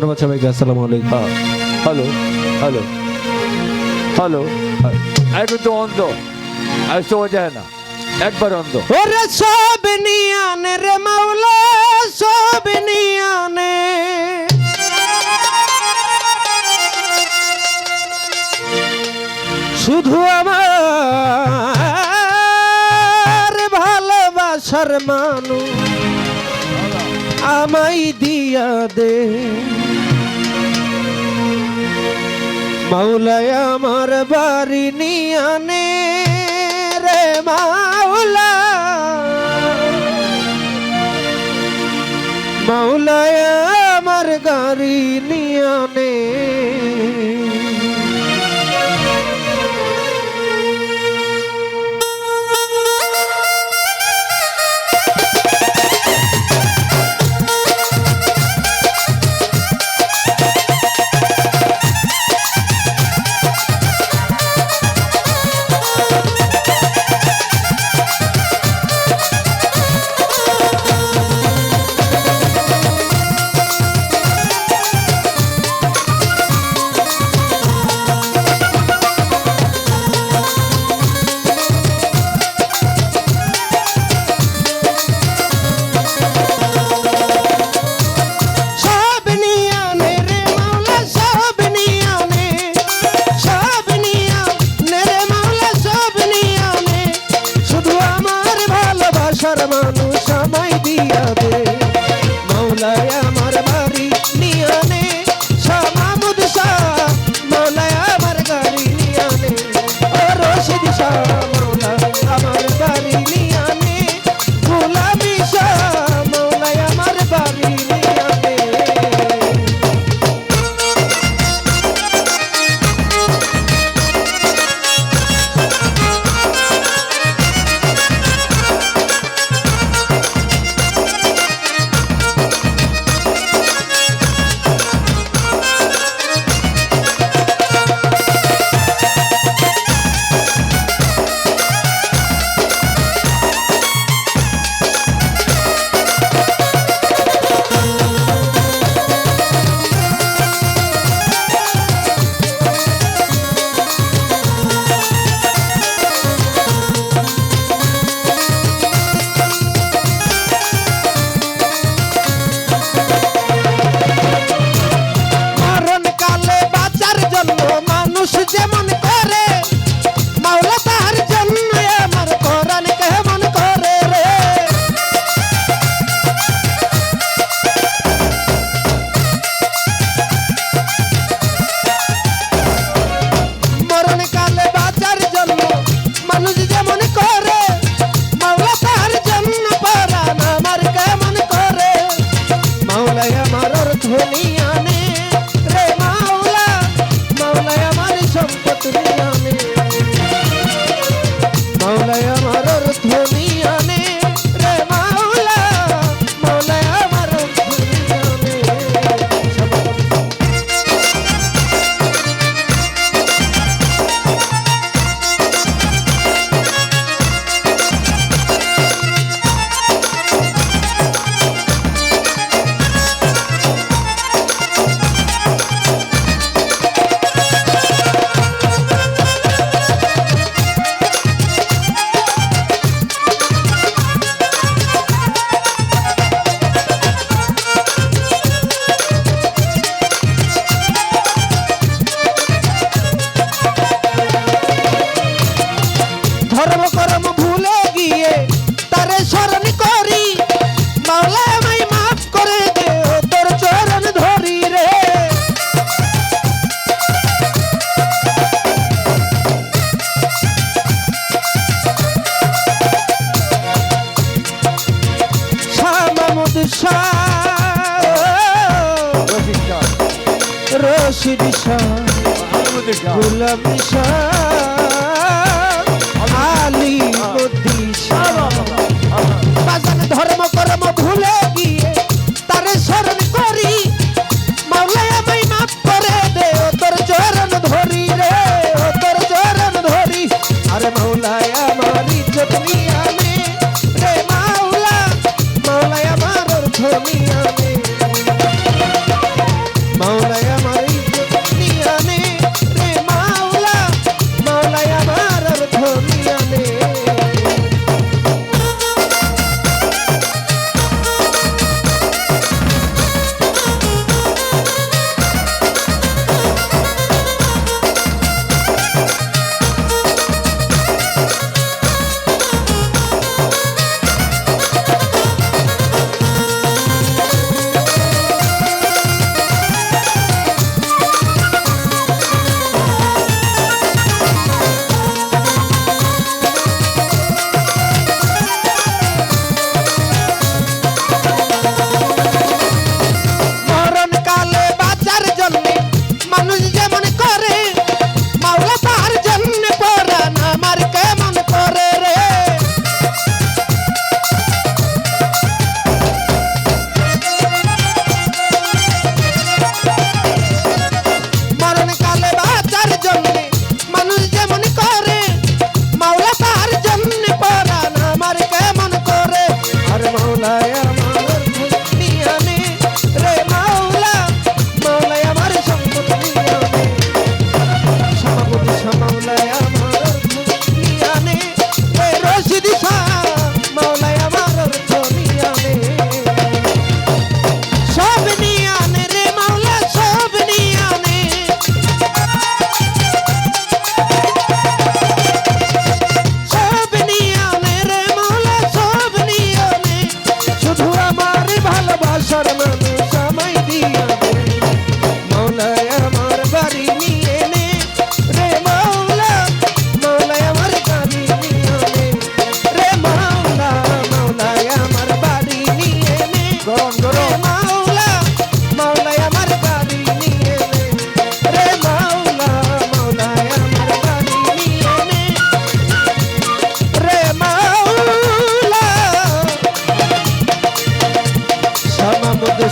ধন্যবাদ সবাইকে। আসসালামু আলাইকুম। হ্যালো হ্যালো হ্যালো, একটু তো অন্ধ, আর শোয়া যায় না, একবার অন্ধ। ওরে সব নিয়ানে রে মাওলা, সব নিয়ানে, শুধু আমার ভালোবাসার মানুষ আমায় দিয়া দে মাওলায়, আমার বাড়ি নিয়ানে রে মাওলা, মাওলায় আমার গাড়ি নিয়ানে। মানুষ আমায় দিয়া দে মাওলায়, আমার বাড়ি নিয়ানে শাহ মাহমুদ শাহ, মাওলায় আমার গাড়ি নিয়ানে ও রশিদ শাহ, মাওলায় আমার বাড়ি নিয়ানে গোলামি শাহ, মাওলায় আমার বাড়ি নিয়ানে। মানুষ যেমন করে মাওলা তার জন্য আমার কোরআন কেমন করে রে, মরণ কালে বাঁচার জন্য মানুষ যেমন করে মাওলা তার জন্য কোরআন আমার কেমন করে, মাওলায় আমার অর্থ নিয়ানে রে মাওলা, মাওলায় আমার সম্পদ নিয়ানে, মাওলায় আমার অর্থ নিয়ানে রে মাওলা, মাওলায় আমার অর্থ নিয়ানে। ধর্ম কর্ম ভুলে গিয়ে তারে স্মরণ করি মাওলা, আমায় মাফ করে দে ও তোর চরণ ধরি রে, শাহ মাহমুদ শাহ, রশিদ শাহ, গোলামি শাহ, আলী মদ্দি শাহ, বাজান ধর্ম কর্ম ভুলে গিয়ে তারে স্মরণ করি মাওলায়, আমায় মাফ করে দে ও তোর চরণ ধরি রে, ও তোর চরণ ধরি, আরে মাওলায় আমার ইজ্জত নিয়ানে রে মাওলা, মাওলায় আমার অর্থ নিয়ানে।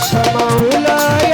শাহ মাওলায়